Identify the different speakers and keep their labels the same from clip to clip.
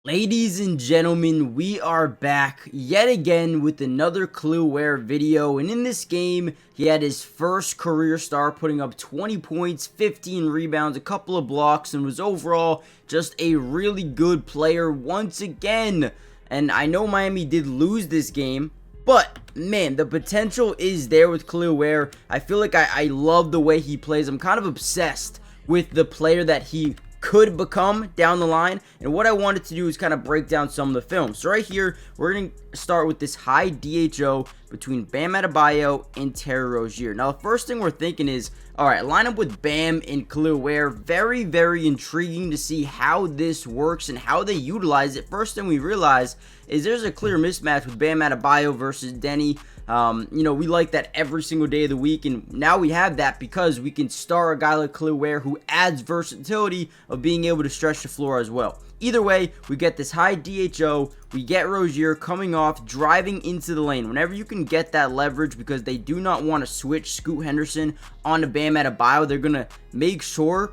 Speaker 1: Ladies and gentlemen, we are back yet again with another Kel'el Ware video, and in this game, he had his first career start, putting up 20 points, 15 rebounds, a couple of blocks, and was overall just a really good player once again. And I know Miami did lose this game, but man, the potential is there with Kel'el Ware. I feel like I love the way he plays. I'm kind of obsessed with the player that he could become down the line, and what I wanted to do is kind of break down some of the film. So right here, we're going to start with this high DHO between Bam Adebayo and Terry Rozier. Now, the first thing we're thinking is, all right, line up with Bam and Kel'el Ware. Very, very intriguing to see how this works and how they utilize it. First thing we realize is there's a clear mismatch with Bam Adebayo versus Denny. We like that every single day of the week, and now we have that because we can star a guy like Kel'el Ware who adds versatility of being able to stretch the floor as well. Either way, we get this high DHO, we get Rozier coming off, driving into the lane. Whenever you can get that leverage, because they do not want to switch Scoot Henderson onto Bam Adebayo, they're going to make sure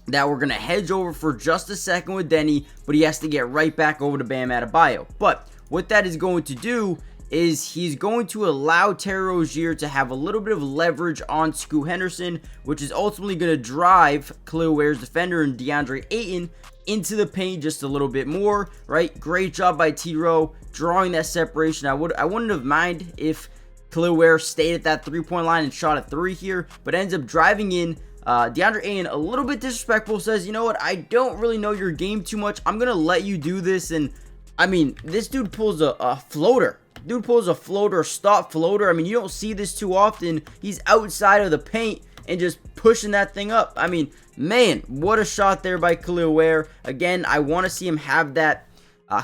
Speaker 1: that we're going to hedge over for just a second with Denny, but he has to get right back over to Bam Adebayo. But what that is going to do is he's going to allow Terry Rozier to have a little bit of leverage on Scoot Henderson, which is ultimately going to drive Kel'el Ware's defender and DeAndre Ayton into the paint just a little bit more, right? Great job by T-Row drawing that separation. I wouldn't have minded if Kel'el Ware stayed at that three-point line and shot a three here, but ends up driving in. DeAndre Ayton, a little bit disrespectful, says, you know what, I don't really know your game too much. I'm going to let you do this. And, I mean, this dude pulls a floater. Dude pulls a floater, stop floater. I mean, you don't see this too often. He's outside of the paint and just pushing that thing up. I mean, man, what a shot there by Kel'el Ware. Again, I want to see him have that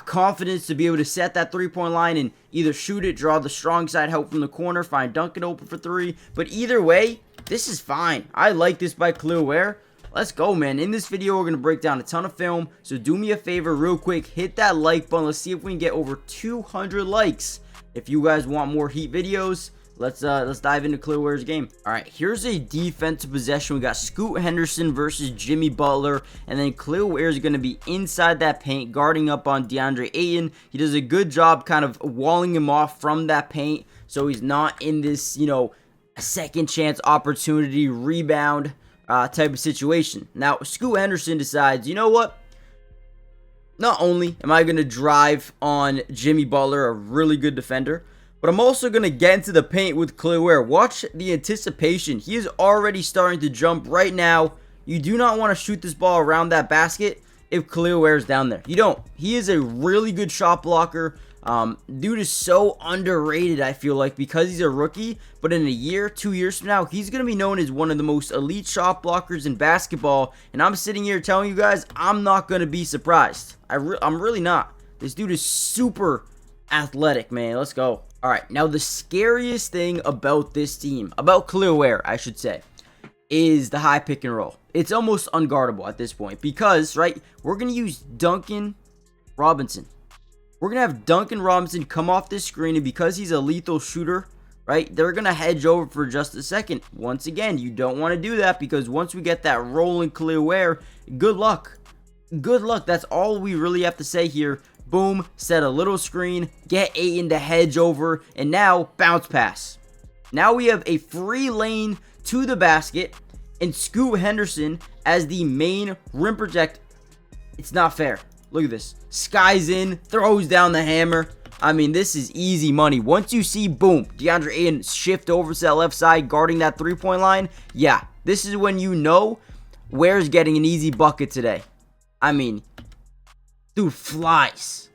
Speaker 1: confidence to be able to set that three-point line and either shoot it, draw the strong side help from the corner, find Duncan open for three. But either way, this is fine. I like this by Kel'el Ware. Let's go, man. In this video, we're going to break down a ton of film. So do me a favor real quick. Hit that like button. Let's see if we can get over 200 likes. If you guys want more Heat videos, let's dive into Kel'el Ware's game. All right, here's a defensive possession. We got Scoot Henderson versus Jimmy Butler, and then Kel'el Ware is going to be inside that paint, guarding up on DeAndre Ayton. He does a good job kind of walling him off from that paint, so he's not in this, a second chance opportunity rebound type of situation. Now, Scoot Henderson decides, you know what? Not only am I going to drive on Jimmy Butler, a really good defender, but I'm also going to get into the paint with Kel'el Ware. Watch the anticipation. He is already starting to jump right now. You do not want to shoot this ball around that basket if Kel'el Ware is down there. You don't. He is a really good shot blocker. Dude is so underrated, I feel like, because he's a rookie, but in a year, 2 years from now, he's going to be known as one of the most elite shot blockers in basketball, and I'm sitting here telling you guys, I'm not going to be surprised. I'm really not. This dude is super athletic, man. Let's go. All right, now the scariest thing about this team, about Kel'el Ware, I should say, is the high pick and roll. It's almost unguardable at this point because, right, we're going to use Duncan Robinson. We're going to have Duncan Robinson come off this screen, and because he's a lethal shooter, right, they're going to hedge over for just a second. Once again, you don't want to do that because once we get that rolling Kel'el Ware, good luck. Good luck. That's all we really have to say here. Boom, set a little screen, get Ayton to hedge over, and now bounce pass. Now we have a free lane to the basket, and Scoot Henderson as the main rim protect. It's not fair. Look at this. Skies in, throws down the hammer. I mean, this is easy money. Once you see, boom, DeAndre Ayton shift over to that left side, guarding that three-point line, yeah, this is when you know Ware's getting an easy bucket today. I mean, dude flies.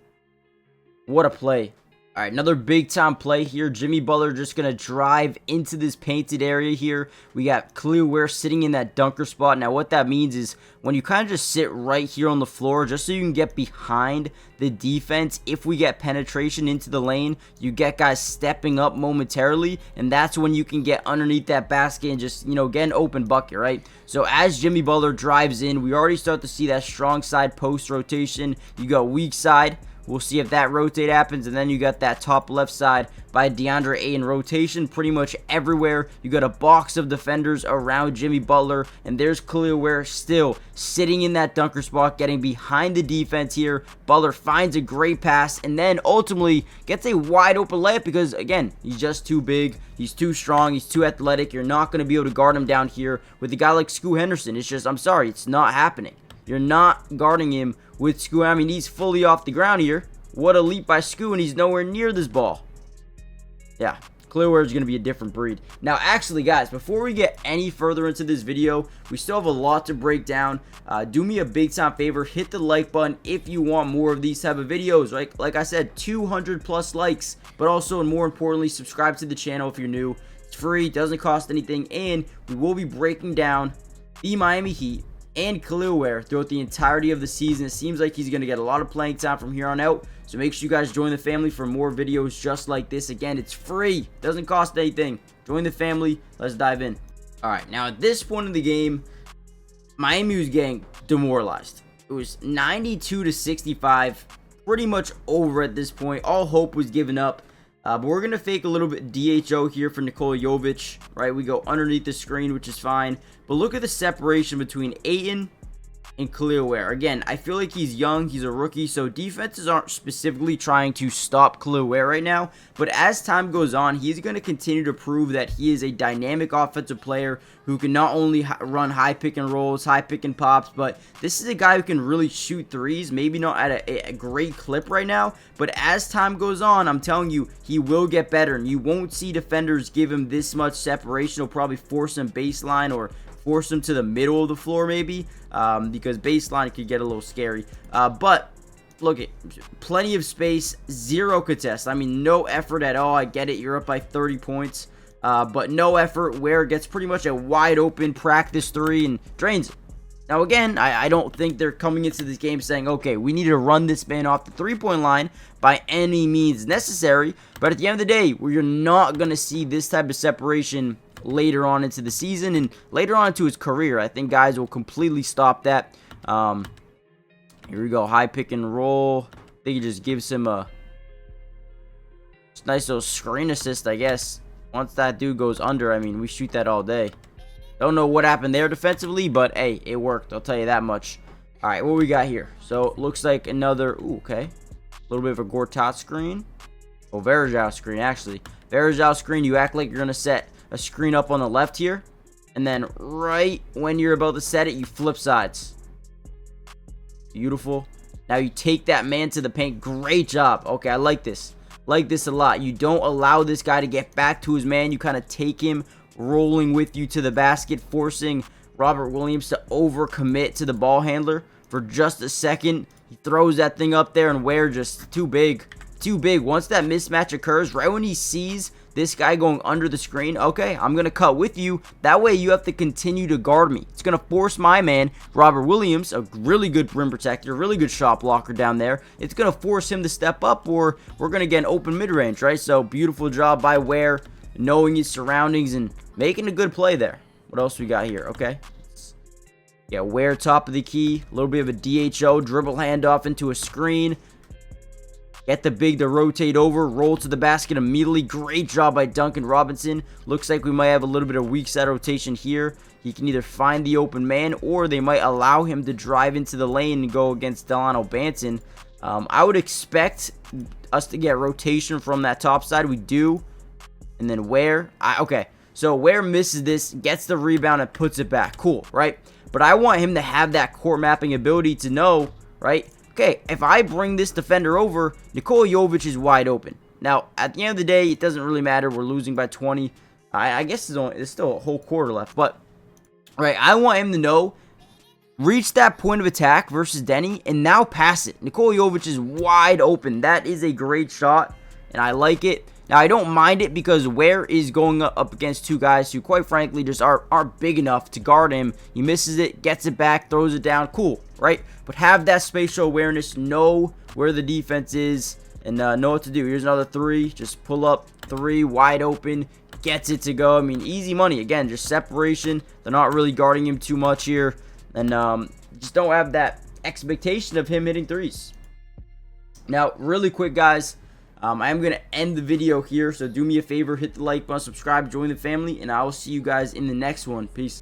Speaker 1: What a play. All right, another big-time play here. Jimmy Butler just going to drive into this painted area here. We got Kel'el Ware sitting in that dunker spot. Now, what that means is when you kind of just sit right here on the floor, just so you can get behind the defense, if we get penetration into the lane, you get guys stepping up momentarily, and that's when you can get underneath that basket and just, get an open bucket, right? So as Jimmy Butler drives in, we already start to see that strong side post rotation. You go weak side. We'll see if that rotate happens. And then you got that top left side by DeAndre Ayton rotation pretty much everywhere. You got a box of defenders around Jimmy Butler, and there's Kel'el Ware still sitting in that dunker spot, getting behind the defense here. Butler finds a great pass and then ultimately gets a wide open layup because, again, he's just too big, he's too strong, he's too athletic. You're not going to be able to guard him down here with a guy like Scoot Henderson. It's just, I'm sorry, it's not happening. You're not guarding him with Scoot. I mean, he's fully off the ground here. What a leap by Scoot, and he's nowhere near this ball. Yeah, Kel'el Ware is going to be a different breed. Now, actually, guys, before we get any further into this video, we still have a lot to break down. Do me a big time favor, hit the like button if you want more of these type of videos. Like I said, 200 plus likes, but also, and more importantly, subscribe to the channel if you're new. It's free, doesn't cost anything, and we will be breaking down the Miami Heat and Kel'el Ware throughout the entirety of the season. It seems like he's going to get a lot of playing time from here on out. So make sure you guys join the family for more videos just like this. Again, it's free. Doesn't cost anything. Join the family. Let's dive in. All right. Now, at this point in the game, Miami was getting demoralized. It was 92-65. Pretty much over at this point. All hope was given up. But we're going to fake a little bit DHO here for Nikola Jovic, right? We go underneath the screen, which is fine. But look at the separation between Ayton and Kel'el Ware. Again, I feel like he's young, he's a rookie, so defenses aren't specifically trying to stop Kel'el Ware right now. But as time goes on, he's going to continue to prove that he is a dynamic offensive player who can not only run high pick and rolls, high pick and pops, but this is a guy who can really shoot threes. Maybe not at a great clip right now, but as time goes on, I'm telling you, he will get better, and you won't see defenders give him this much separation. He'll probably force him baseline or force him to the middle of the floor maybe, because baseline could get a little scary. But look, at plenty of space, zero contest. I mean, no effort at all. I get it, you're up by 30 points, but no effort. Ware gets pretty much a wide open practice three and drains it. Now again, I don't think they're coming into this game saying, okay, we need to run this man off the three-point line by any means necessary. But at the end of the day, you're not going to see this type of separation later on into the season and later on into his career. I think guys will completely stop that. Here we go, high pick and roll. I think he just gives him a nice little screen assist, I guess. Once that dude goes under, I mean, we shoot that all day. Don't know what happened there defensively, but hey, it worked, I'll tell you that much. All right, what we got here? So looks like another, ooh, okay, a little bit of a Gortat screen. Oh, Varejao screen, actually. Varejao screen, you act like you're gonna set a screen up on the left here, and then right when you're about to set it, you flip sides. Beautiful. Now you take that man to the paint. Great job. Okay, I like this. Like this a lot. You don't allow this guy to get back to his man. You kind of take him rolling with you to the basket, forcing Robert Williams to overcommit to the ball handler for just a second. He throws that thing up there, and Ware just too big. Too big. Once that mismatch occurs, right when he sees this guy going under the screen, okay, I'm going to cut with you. That way you have to continue to guard me. It's going to force my man, Robert Williams, a really good rim protector, really good shot blocker down there. It's going to force him to step up, or we're going to get an open mid-range, right? So beautiful job by Ware, knowing his surroundings and making a good play there. What else we got here? Okay. Yeah, Ware top of the key. A little bit of a DHO, dribble handoff into a screen. Get the big to rotate over, roll to the basket immediately. Great job by Duncan Robinson. Looks like we might have a little bit of weak side rotation here. He can either find the open man, or they might allow him to drive into the lane and go against Delano Banton. I would expect us to get rotation from that top side. We do. And then Ware. Okay, so Ware misses this, gets the rebound, and puts it back. Cool, right? But I want him to have that court mapping ability to know, right? Okay, if I bring this defender over, Nikola Jovic is wide open. Now, at the end of the day, it doesn't really matter. We're losing by 20. I guess there's still a whole quarter left. But, right, I want him to know, reach that point of attack versus Denny, and now pass it. Nikola Jovic is wide open. That is a great shot, and I like it. Now, I don't mind it because Ware is going up against two guys who, quite frankly, just aren't big enough to guard him. He misses it, gets it back, throws it down. Cool, right? But have that spatial awareness, know where the defense is, and know what to do. Here's another three. Just pull up three, wide open, gets it to go. I mean, easy money. Again, just separation. They're not really guarding him too much here. And just don't have that expectation of him hitting threes. Now, really quick, guys, I am going to end the video here, so do me a favor, hit the like button, subscribe, join the family, and I will see you guys in the next one. Peace.